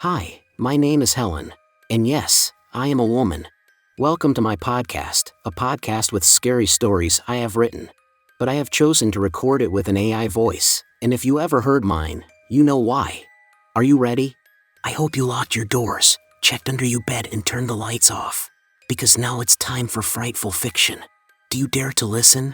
Hi, my name is Helen. And yes, I am a woman. Welcome to my podcast, a podcast with scary stories I have written. But I have chosen to record it with an AI voice, and if you ever heard mine, you know why. Are you ready? I hope you locked your doors, checked under your bed, and turned the lights off. Because now it's time for frightful fiction. Do you dare to listen?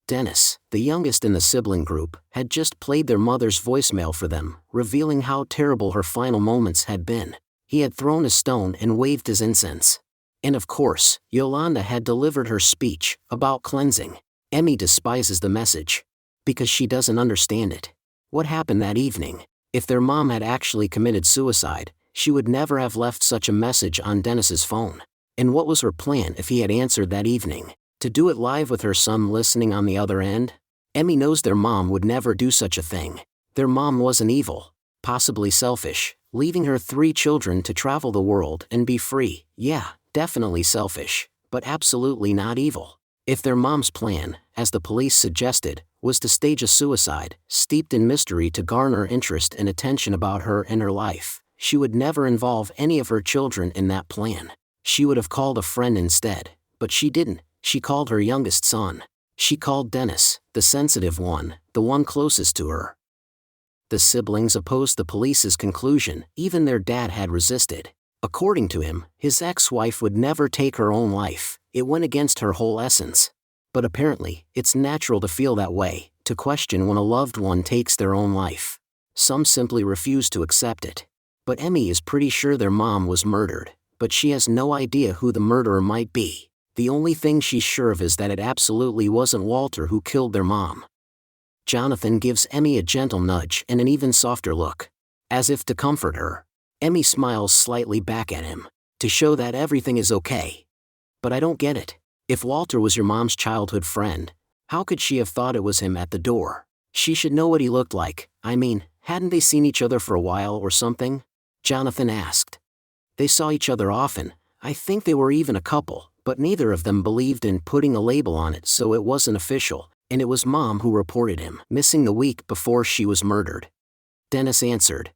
Dennis, the youngest in the sibling group, had just played their mother's voicemail for them, revealing how terrible her final moments had been. He had thrown a stone and waved his incense. And of course, Yolanda had delivered her speech about cleansing. Emmy despises the message because she doesn't understand it. What happened that evening? If their mom had actually committed suicide, she would never have left such a message on Dennis's phone. And what was her plan if he had answered that evening? To do it live with her son listening on the other end? Emmy knows their mom would never do such a thing. Their mom wasn't evil, possibly selfish, leaving her 3 children to travel the world and be free. Yeah, definitely selfish, but absolutely not evil. If their mom's plan, as the police suggested, was to stage a suicide, steeped in mystery to garner interest and attention about her and her life, she would never involve any of her children in that plan. She would have called a friend instead, but she didn't. She called her youngest son. She called Dennis, the sensitive one, the one closest to her. The siblings opposed the police's conclusion. Even their dad had resisted. According to him, his ex-wife would never take her own life. It went against her whole essence. But apparently, it's natural to feel that way, to question when a loved one takes their own life. Some simply refuse to accept it. But Emmy is pretty sure their mom was murdered, but she has no idea who the murderer might be. The only thing she's sure of is that it absolutely wasn't Walter who killed their mom. Jonathan gives Emmy a gentle nudge and an even softer look. As if to comfort her. Emmy smiles slightly back at him, to show that everything is okay. But I don't get it. If Walter was your mom's childhood friend, how could she have thought it was him at the door? She should know what he looked like. I mean, hadn't they seen each other for a while or something? Jonathan asked. They saw each other often. I think they were even a couple. But neither of them believed in putting a label on it, so it wasn't official, and it was Mom who reported him missing the week before she was murdered. Dennis answered.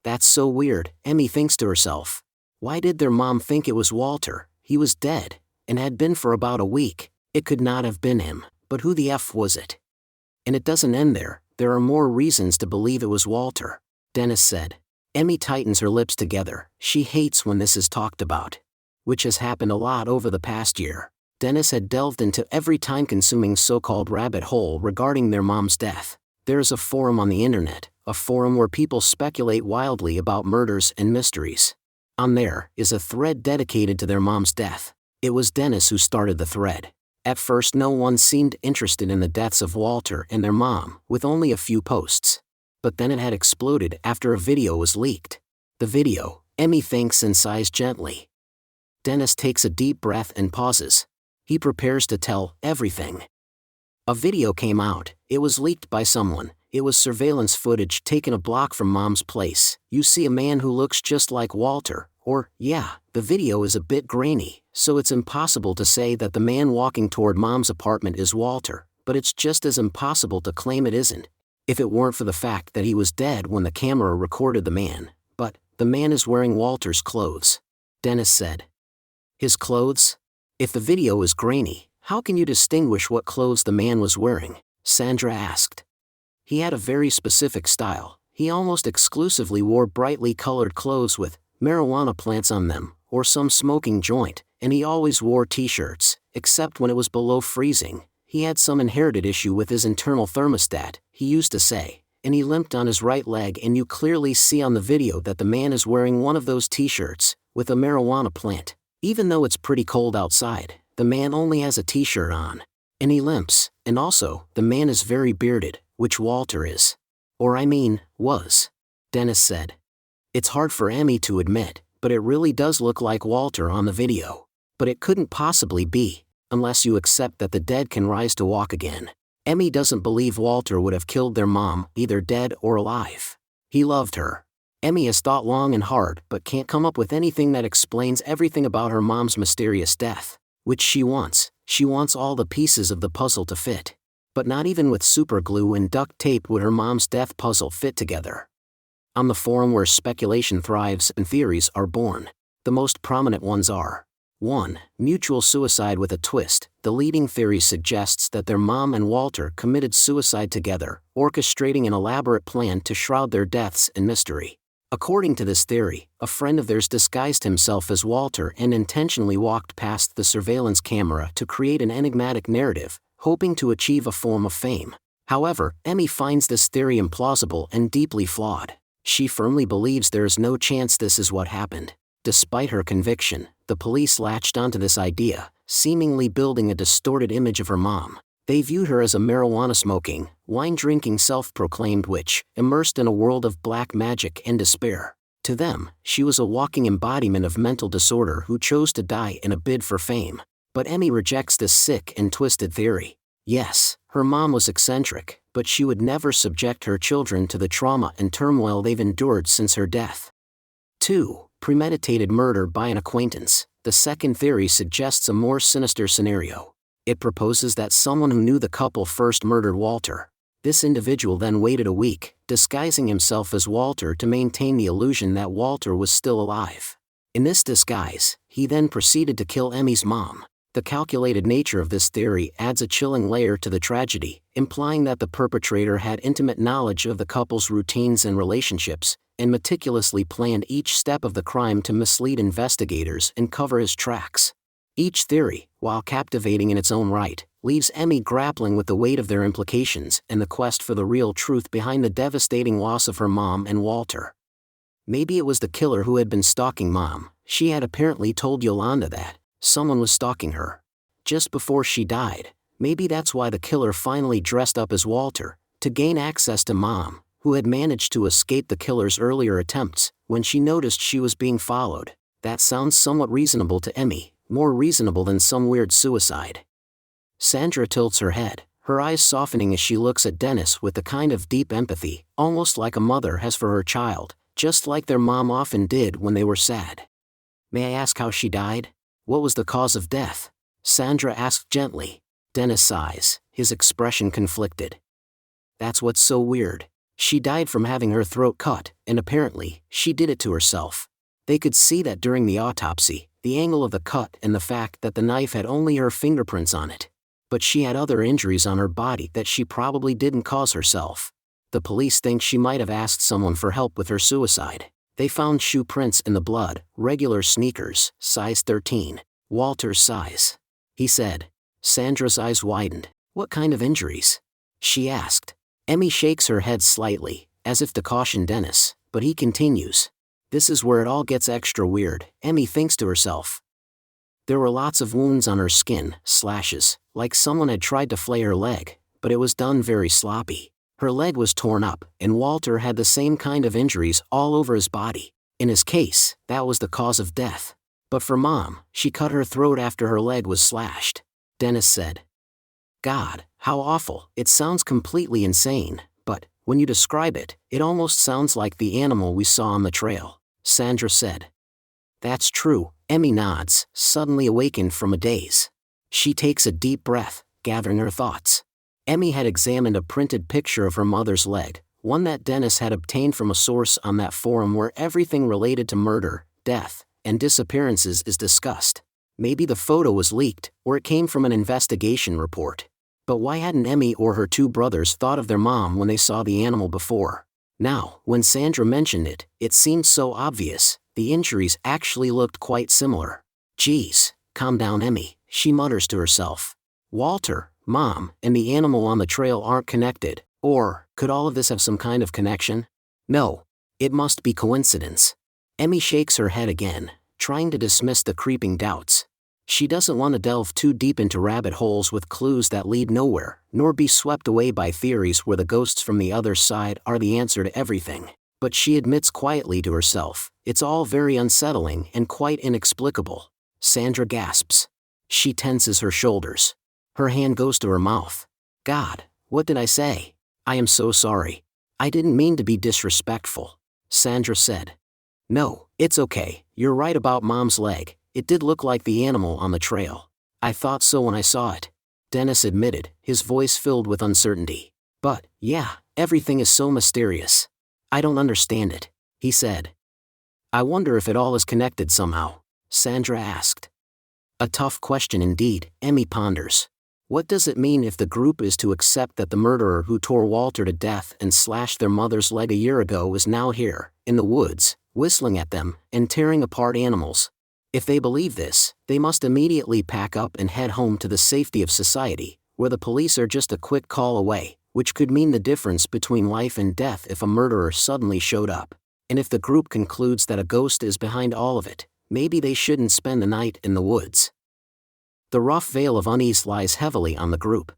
That's so weird, Emmy thinks to herself. Why did their mom think it was Walter? He was dead, and had been for about a week. It could not have been him, but who the F was it? And it doesn't end there. There are more reasons to believe it was Walter, Dennis said. Emmy tightens her lips together. She hates when this is talked about. Which has happened a lot over the past year. Dennis had delved into every time-consuming so-called rabbit hole regarding their mom's death. There is a forum on the internet, a forum where people speculate wildly about murders and mysteries. On there is a thread dedicated to their mom's death. It was Dennis who started the thread. At first no one seemed interested in the deaths of Walter and their mom, with only a few posts. But then it had exploded after a video was leaked. The video, Emmy thinks and sighs gently. Dennis takes a deep breath and pauses. He prepares to tell everything. A video came out. It was leaked by someone. It was surveillance footage taken a block from Mom's place. You see a man who looks just like Walter, or, yeah, the video is a bit grainy, so it's impossible to say that the man walking toward Mom's apartment is Walter, but it's just as impossible to claim it isn't, if it weren't for the fact that he was dead when the camera recorded the man. But, the man is wearing Walter's clothes. Dennis said. His clothes? If the video is grainy, how can you distinguish what clothes the man was wearing? Sandra asked. He had a very specific style. He almost exclusively wore brightly colored clothes with marijuana plants on them, or some smoking joint, and he always wore t-shirts, except when it was below freezing. He had some inherited issue with his internal thermostat, he used to say, and he limped on his right leg, and you clearly see on the video that the man is wearing one of those t-shirts, with a marijuana plant. Even though it's pretty cold outside, the man only has a t-shirt on. And he limps, and also, the man is very bearded, which Walter is. Or I mean, was. Dennis said. It's hard for Emmy to admit, but it really does look like Walter on the video. But it couldn't possibly be, unless you accept that the dead can rise to walk again. Emmy doesn't believe Walter would have killed their mom, either dead or alive. He loved her. Emmy has thought long and hard but can't come up with anything that explains everything about her mom's mysterious death, which she wants. She wants all the pieces of the puzzle to fit. But not even with super glue and duct tape would her mom's death puzzle fit together. On the forum where speculation thrives and theories are born, the most prominent ones are: 1. Mutual suicide with a twist. The leading theory suggests that their mom and Walter committed suicide together, orchestrating an elaborate plan to shroud their deaths in mystery. According to this theory, a friend of theirs disguised himself as Walter and intentionally walked past the surveillance camera to create an enigmatic narrative, hoping to achieve a form of fame. However, Emmy finds this theory implausible and deeply flawed. She firmly believes there is no chance this is what happened. Despite her conviction, the police latched onto this idea, seemingly building a distorted image of her mom. They viewed her as a marijuana-smoking, wine-drinking self-proclaimed witch, immersed in a world of black magic and despair. To them, she was a walking embodiment of mental disorder who chose to die in a bid for fame. But Emmy rejects this sick and twisted theory. Yes, her mom was eccentric, but she would never subject her children to the trauma and turmoil they've endured since her death. 2. Premeditated murder by an acquaintance. The second theory suggests a more sinister scenario. It proposes that someone who knew the couple first murdered Walter. This individual then waited a week, disguising himself as Walter to maintain the illusion that Walter was still alive. In this disguise, he then proceeded to kill Emmy's mom. The calculated nature of this theory adds a chilling layer to the tragedy, implying that the perpetrator had intimate knowledge of the couple's routines and relationships, and meticulously planned each step of the crime to mislead investigators and cover his tracks. Each theory, while captivating in its own right, leaves Emmy grappling with the weight of their implications and the quest for the real truth behind the devastating loss of her mom and Walter. Maybe it was the killer who had been stalking Mom. She had apparently told Yolanda that someone was stalking her just before she died. Maybe that's why the killer finally dressed up as Walter, to gain access to Mom, who had managed to escape the killer's earlier attempts when she noticed she was being followed. That sounds somewhat reasonable to Emmy, more reasonable than some weird suicide. Sandra tilts her head, her eyes softening as she looks at Dennis with the kind of deep empathy, almost like a mother has for her child, just like their mom often did when they were sad. "May I ask how she died? What was the cause of death?" Sandra asked gently. Dennis sighs, his expression conflicted. "That's what's so weird. She died from having her throat cut, and apparently, she did it to herself. They could see that during the autopsy, the angle of the cut and the fact that the knife had only her fingerprints on it. But she had other injuries on her body that she probably didn't cause herself. The police think she might have asked someone for help with her suicide. They found shoe prints in the blood, regular sneakers, size 13, Walter's size," he said. Sandra's eyes widened. "What kind of injuries?" she asked. Emmy shakes her head slightly, as if to caution Dennis, but he continues. "This is where it all gets extra weird," Emmy thinks to herself. There were lots of wounds on her skin, slashes, like someone had tried to flay her leg, but it was done very sloppy. Her leg was torn up, and Walter had the same kind of injuries all over his body. In his case, that was the cause of death. But for Mom, she cut her throat after her leg was slashed. Dennis said. "God, how awful." "It sounds completely insane, but, when you describe it, it almost sounds like the animal we saw on the trail," Sandra said. "That's true," Emmy nods, suddenly awakened from a daze. She takes a deep breath, gathering her thoughts. Emmy had examined a printed picture of her mother's leg, one that Dennis had obtained from a source on that forum where everything related to murder, death, and disappearances is discussed. Maybe the photo was leaked, or it came from an investigation report. But why hadn't Emmy or her two brothers thought of their mom when they saw the animal before? Now, when Sandra mentioned it, it seemed so obvious. The injuries actually looked quite similar. "Geez, calm down, Emmy," she mutters to herself. "Walter, Mom, and the animal on the trail aren't connected, or could all of this have some kind of connection? No. It must be coincidence." Emmy shakes her head again, trying to dismiss the creeping doubts. She doesn't want to delve too deep into rabbit holes with clues that lead nowhere, nor be swept away by theories where the ghosts from the other side are the answer to everything. But she admits quietly to herself, it's all very unsettling and quite inexplicable. Sandra gasps. She tenses her shoulders. Her hand goes to her mouth. "God, what did I say? I am so sorry. I didn't mean to be disrespectful," Sandra said. "No, it's okay. You're right about Mom's leg. It did look like the animal on the trail. I thought so when I saw it." Dennis admitted, his voice filled with uncertainty. But, yeah, everything is so mysterious. I don't understand it, he said. I wonder if it all is connected somehow, Sandra asked. A tough question indeed, Emmy ponders. What does it mean if the group is to accept that the murderer who tore Walter to death and slashed their mother's leg a year ago is now here, in the woods, whistling at them, and tearing apart animals? If they believe this, they must immediately pack up and head home to the safety of society, where the police are just a quick call away, which could mean the difference between life and death if a murderer suddenly showed up. And if the group concludes that a ghost is behind all of it, maybe they shouldn't spend the night in the woods. The rough veil of unease lies heavily on the group.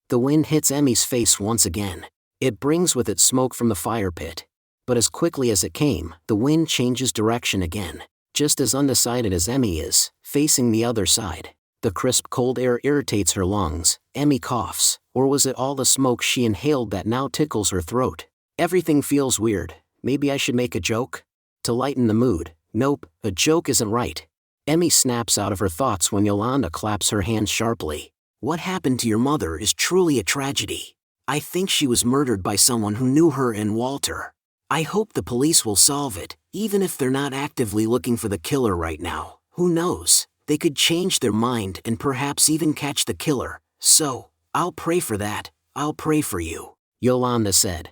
The wind hits Emmy's face once again. It brings with it smoke from the fire pit. But as quickly as it came, the wind changes direction again. Just as undecided as Emmy is, facing the other side. The crisp cold air irritates her lungs. Emmy coughs, or was it all the smoke she inhaled that now tickles her throat? Everything feels weird. Maybe I should make a joke? To lighten the mood. Nope, a joke isn't right. Emmy snaps out of her thoughts when Yolanda claps her hands sharply. What happened to your mother is truly a tragedy. I think she was murdered by someone who knew her and Walter. I hope the police will solve it, even if they're not actively looking for the killer right now. Who knows? They could change their mind and perhaps even catch the killer. So, I'll pray for that. I'll pray for you, Yolanda said.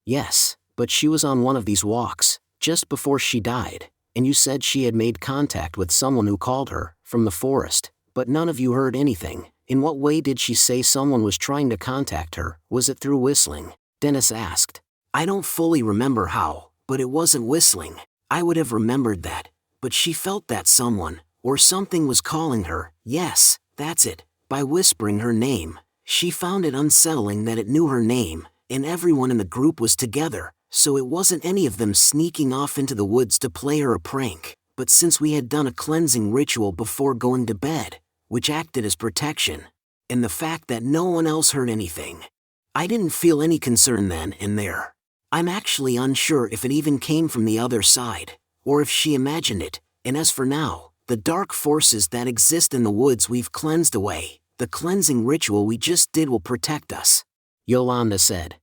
Yes, but she was on one of these walks, just before she died, and you said she had made contact with someone who called her, from the forest, but none of you heard anything. In what way did she say someone was trying to contact her? Was it through whistling? Dennis asked. I don't fully remember how, but it wasn't whistling. I would have remembered that, but she felt that someone, or something was calling her. Yes, that's it, by whispering her name. She found it unsettling that it knew her name, and everyone in the group was together, so it wasn't any of them sneaking off into the woods to play her a prank. But since we had done a cleansing ritual before going to bed, which acted as protection, and the fact that no one else heard anything, I didn't feel any concern then and there. I'm actually unsure if it even came from the other side, or if she imagined it, and as for now, the dark forces that exist in the woods we've cleansed away. The cleansing ritual we just did will protect us, Yolanda said.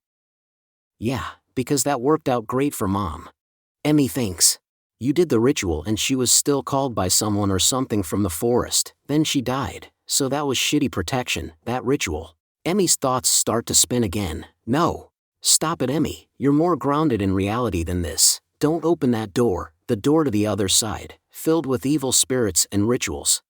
Yeah, because that worked out great for Mom. Emmy thinks. You did the ritual and she was still called by someone or something from the forest, then she died, so that was shitty protection, that ritual. Emmy's thoughts start to spin again. No. Stop it, Emmy, you're more grounded in reality than this. Don't open that door, the door to the other side, filled with evil spirits and rituals.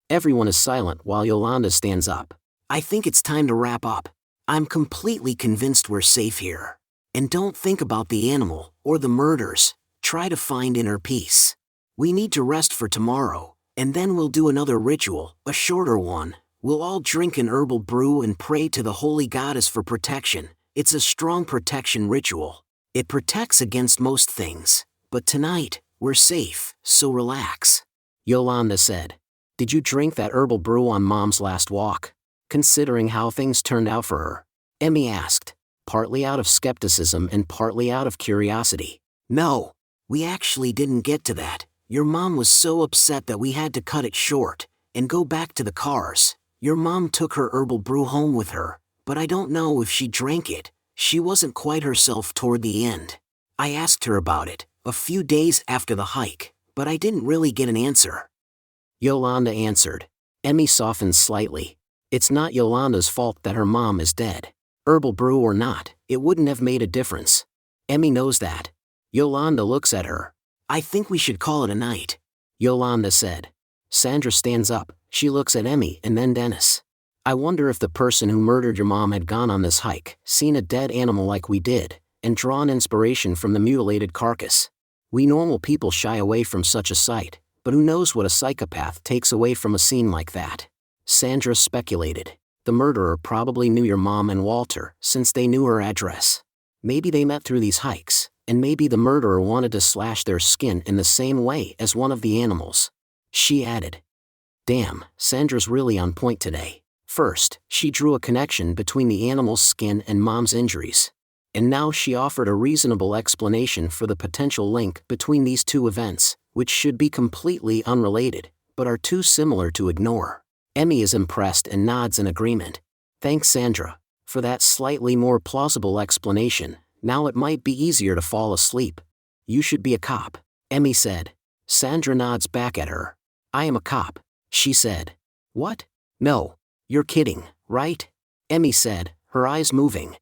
Everyone is silent while Yolanda stands up. I think it's time to wrap up. I'm completely convinced we're safe here. And don't think about the animal, or the murders. Try to find inner peace. We need to rest for tomorrow, and then we'll do another ritual, a shorter one. We'll all drink an herbal brew and pray to the holy goddess for protection. It's a strong protection ritual. It protects against most things. But tonight, we're safe, so relax, Yolanda said. Did you drink that herbal brew on Mom's last walk? Considering how things turned out for her, Emmy asked, partly out of skepticism and partly out of curiosity. No, we actually didn't get to that. Your mom was so upset that we had to cut it short and go back to the cars. Your mom took her herbal brew home with her, but I don't know if she drank it. She wasn't quite herself toward the end. I asked her about it a few days after the hike, but I didn't really get an answer, Yolanda answered. Emmy softened slightly. It's not Yolanda's fault that her mom is dead. Herbal brew or not, it wouldn't have made a difference. Emmy knows that. Yolanda looks at her. I think we should call it a night, Yolanda said. Sandra stands up. She looks at Emmy and then Dennis. I wonder if the person who murdered your mom had gone on this hike, seen a dead animal like we did, and drawn inspiration from the mutilated carcass. We normal people shy away from such a sight, but who knows what a psychopath takes away from a scene like that? Sandra speculated. The murderer probably knew your mom and Walter, since they knew her address. Maybe they met through these hikes, and maybe the murderer wanted to slash their skin in the same way as one of the animals. She added. Damn, Sandra's really on point today. First, she drew a connection between the animal's skin and Mom's injuries. And now she offered a reasonable explanation for the potential link between these two events, which should be completely unrelated, but are too similar to ignore. Emmy is impressed and nods in agreement. Thanks, Sandra, for that slightly more plausible explanation. Now it might be easier to fall asleep. You should be a cop, Emmy said. Sandra nods back at her. I am a cop, she said. What? No. You're kidding, right? Emmy said, her eyes moving.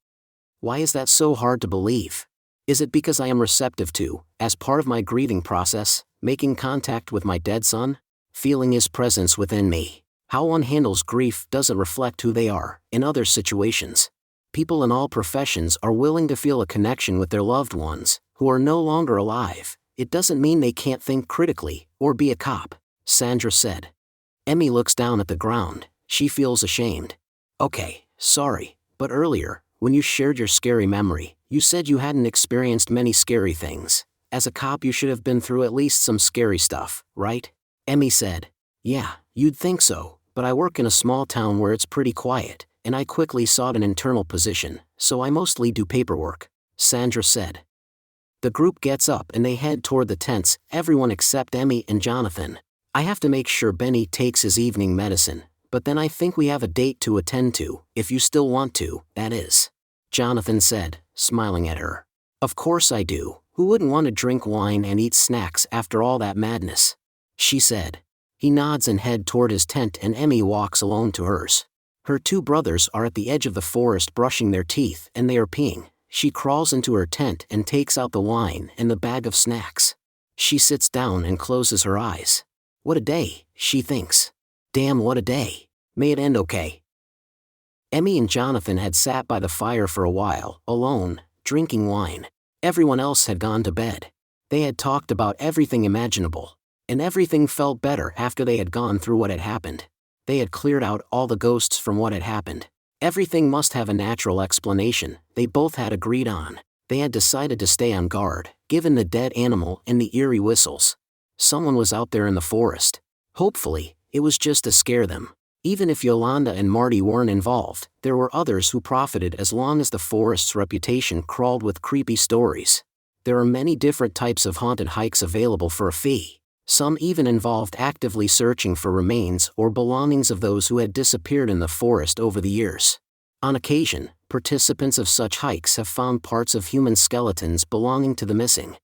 Why is that so hard to believe? Is it because I am receptive to, as part of my grieving process, making contact with my dead son? Feeling his presence within me. How one handles grief doesn't reflect who they are in other situations. People in all professions are willing to feel a connection with their loved ones, who are no longer alive. It doesn't mean they can't think critically, or be a cop, Sandra said. Emmy looks down at the ground. She feels ashamed. Okay, sorry, but earlier, when you shared your scary memory, you said you hadn't experienced many scary things. As a cop you should have been through at least some scary stuff, right? Emmy said. Yeah, you'd think so, but I work in a small town where it's pretty quiet, and I quickly sought an internal position, so I mostly do paperwork, Sandra said. The group gets up and they head toward the tents, everyone except Emmy and Jonathan. I have to make sure Benny takes his evening medicine, but then I think we have a date to attend to, if you still want to, that is. Jonathan said, smiling at her. Of course I do, who wouldn't want to drink wine and eat snacks after all that madness? She said. He nods and heads toward his tent and Emmy walks alone to hers. Her two brothers are at the edge of the forest brushing their teeth and they are peeing. She crawls into her tent and takes out the wine and the bag of snacks. She sits down and closes her eyes. What a day, she thinks. Damn, what a day. May it end okay. Emmy and Jonathan had sat by the fire for a while, alone, drinking wine. Everyone else had gone to bed. They had talked about everything imaginable. And everything felt better after they had gone through what had happened. They had cleared out all the ghosts from what had happened. Everything must have a natural explanation, they both had agreed on. They had decided to stay on guard, given the dead animal and the eerie whistles. Someone was out there in the forest. Hopefully, it was just to scare them. Even if Yolanda and Marty weren't involved, there were others who profited as long as the forest's reputation crawled with creepy stories. There are many different types of haunted hikes available for a fee. Some even involved actively searching for remains or belongings of those who had disappeared in the forest over the years. On occasion, participants of such hikes have found parts of human skeletons belonging to the missing.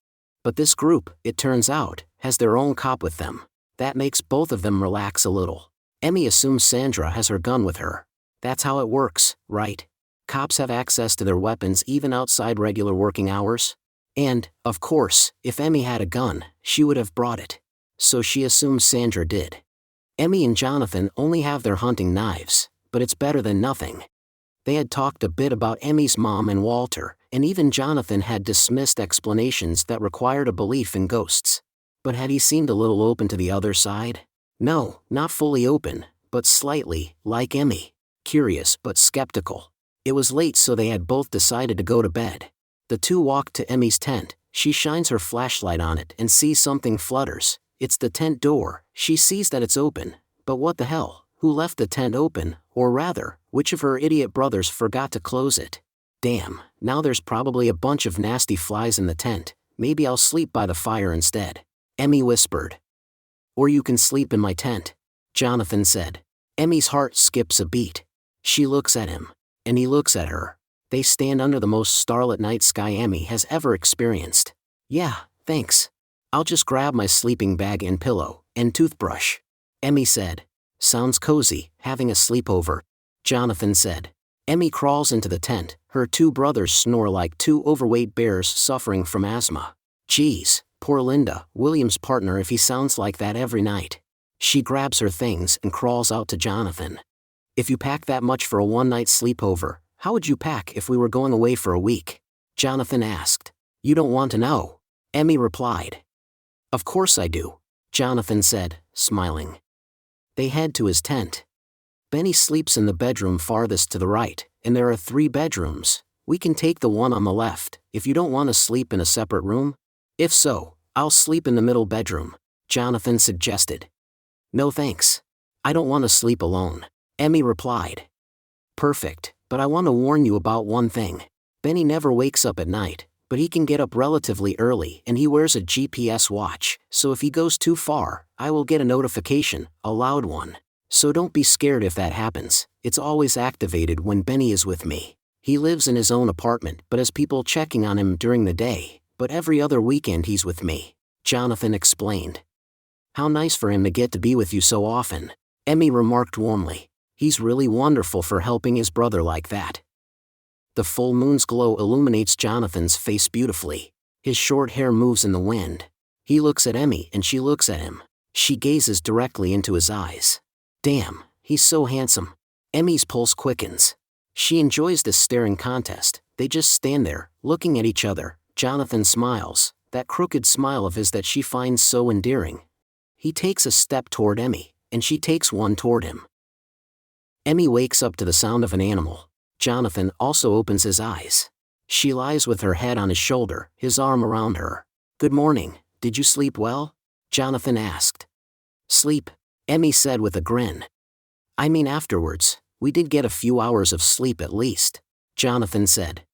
But this group, it turns out, has their own cop with them. That makes both of them relax a little. Emmy assumes Sandra has her gun with her. That's how it works, right? Cops have access to their weapons even outside regular working hours. And, of course, if Emmy had a gun, she would have brought it. So she assumes Sandra did. Emmy and Jonathan only have their hunting knives, but it's better than nothing. They had talked a bit about Emmy's mom and Walter, and even Jonathan had dismissed explanations that required a belief in ghosts. But had he seemed a little open to the other side? No, not fully open, but slightly, like Emmy. Curious but skeptical. It was late so they had both decided to go to bed. The two walked to Emmy's tent. She shines her flashlight on it and sees something flutters. It's the tent door. She sees that it's open, but what the hell? Who left the tent open, or rather, which of her idiot brothers forgot to close it? Damn, now there's probably a bunch of nasty flies in the tent. Maybe I'll sleep by the fire instead, Emmy whispered. Or you can sleep in my tent, Jonathan said. Emmy's heart skips a beat. She looks at him, and he looks at her. They stand under the most starlit night sky Emmy has ever experienced. Yeah, thanks. I'll just grab my sleeping bag and pillow, and toothbrush, Emmy said. Sounds cozy, having a sleepover, Jonathan said. Emmy crawls into the tent. Her two brothers snore like two overweight bears suffering from asthma. Geez, poor Linda, William's partner, if he sounds like that every night. She grabs her things and crawls out to Jonathan. If you pack that much for a one-night sleepover, how would you pack if we were going away for a week? Jonathan asked. You don't want to know, Emmy replied. Of course I do, Jonathan said, smiling. They head to his tent. Benny sleeps in the bedroom farthest to the right, and there are 3 bedrooms. We can take the one on the left, if you don't want to sleep in a separate room. If so, I'll sleep in the middle bedroom, Jonathan suggested. No thanks. I don't want to sleep alone, Emmy replied. Perfect, but I want to warn you about one thing. Benny never wakes up at night, but he can get up relatively early and he wears a GPS watch, so if he goes too far, I will get a notification, a loud one. So don't be scared if that happens. It's always activated when Benny is with me. He lives in his own apartment but has people checking on him during the day, but every other weekend he's with me," Jonathan explained. "How nice for him to get to be with you so often," Emmy remarked warmly. "He's really wonderful for helping his brother like that." The full moon's glow illuminates Jonathan's face beautifully. His short hair moves in the wind. He looks at Emmy and she looks at him. She gazes directly into his eyes. Damn, he's so handsome. Emmy's pulse quickens. She enjoys this staring contest. They just stand there, looking at each other. Jonathan smiles, that crooked smile of his that she finds so endearing. He takes a step toward Emmy, and she takes one toward him. Emmy wakes up to the sound of an animal. Jonathan also opens his eyes. She lies with her head on his shoulder, his arm around her. "Good morning, did you sleep well?" Jonathan asked. "Sleep?" Emmy said with a grin. "I mean afterwards, we did get a few hours of sleep at least," Jonathan said.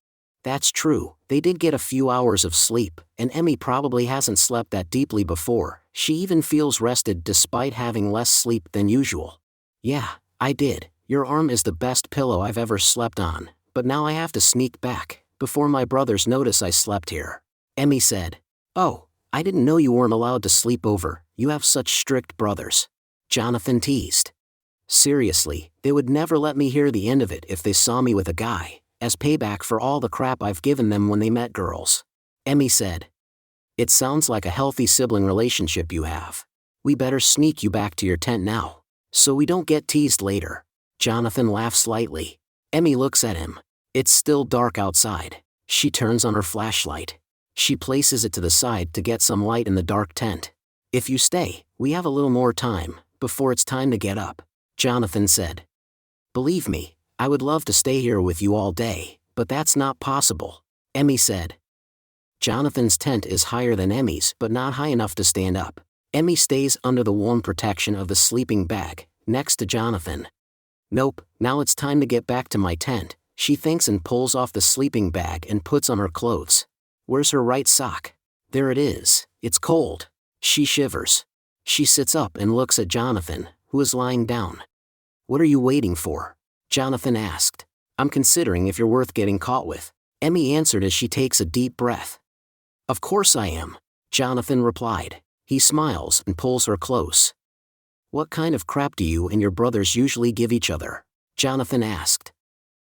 That's true, they did get a few hours of sleep, and Emmy probably hasn't slept that deeply before. She even feels rested despite having less sleep than usual. "Yeah, I did. Your arm is the best pillow I've ever slept on, but now I have to sneak back, before my brothers notice I slept here," Emmy said. "Oh, I didn't know you weren't allowed to sleep over, you have such strict brothers," Jonathan teased. "Seriously, they would never let me hear the end of it if they saw me with a guy, as payback for all the crap I've given them when they met girls," Emmy said. "It sounds like a healthy sibling relationship you have. We better sneak you back to your tent now, so we don't get teased later." Jonathan laughs lightly. Emmy looks at him. It's still dark outside. She turns on her flashlight. She places it to the side to get some light in the dark tent. "If you stay, we have a little more time, before it's time to get up," Jonathan said. "Believe me, I would love to stay here with you all day, but that's not possible," Emmy said. Jonathan's tent is higher than Emmy's but not high enough to stand up. Emmy stays under the warm protection of the sleeping bag, next to Jonathan. "Nope, now it's time to get back to my tent," she thinks and pulls off the sleeping bag and puts on her clothes. Where's her right sock? There it is, it's cold. She shivers. She sits up and looks at Jonathan, who is lying down. "What are you waiting for?" Jonathan asked. "I'm considering if you're worth getting caught with," Emmy answered as she takes a deep breath. "Of course I am," Jonathan replied. He smiles and pulls her close. "What kind of crap do you and your brothers usually give each other?" Jonathan asked.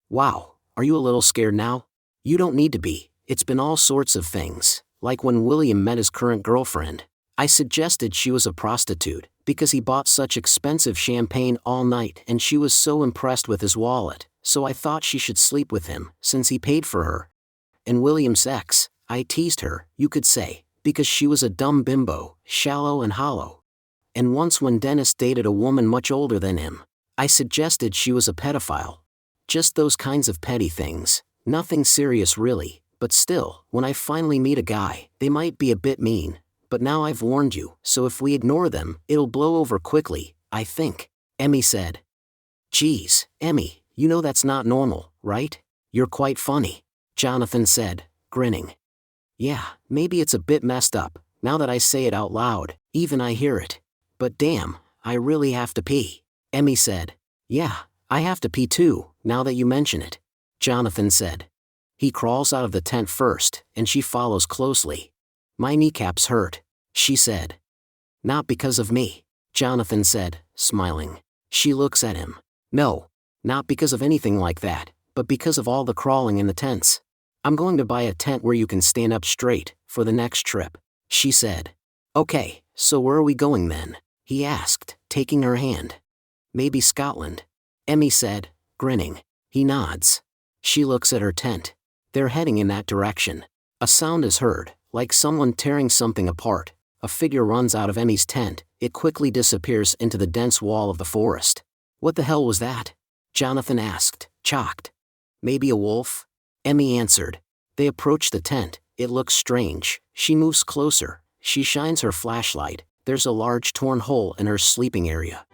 "Wow, are you a little scared now?" "You don't need to be, it's been all sorts of things, like when William met his current girlfriend. I suggested she was a prostitute, because he bought such expensive champagne all night and she was so impressed with his wallet, so I thought she should sleep with him, since he paid for her. And William's ex, I teased her, you could say, because she was a dumb bimbo, shallow and hollow. And once when Dennis dated a woman much older than him, I suggested she was a pedophile. Just those kinds of petty things, nothing serious really, but still, when I finally meet a guy, they might be a bit mean. But now I've warned you, so if we ignore them, it'll blow over quickly, I think," Emmy said. "Geez, Emmy, you know that's not normal, right? You're quite funny," Jonathan said, grinning. "Yeah, maybe it's a bit messed up, now that I say it out loud, even I hear it. But damn, I really have to pee," Emmy said. "Yeah, I have to pee too, now that you mention it," Jonathan said. He crawls out of the tent first, and she follows closely. "My kneecaps hurt," she said. "Not because of me," Jonathan said, smiling. She looks at him. "No, not because of anything like that, but because of all the crawling in the tents. I'm going to buy a tent where you can stand up straight, for the next trip," she said. "Okay, so where are we going then?" he asked, taking her hand. "Maybe Scotland," Emmy said, grinning. He nods. She looks at her tent. They're heading in that direction. A sound is heard, like someone tearing something apart. A figure runs out of Emmy's tent. It quickly disappears into the dense wall of the forest. "What the hell was that?" Jonathan asked, shocked. "Maybe a wolf?" Emmy answered. They approach the tent. It looks strange. She moves closer. She shines her flashlight. There's a large torn hole in her sleeping area.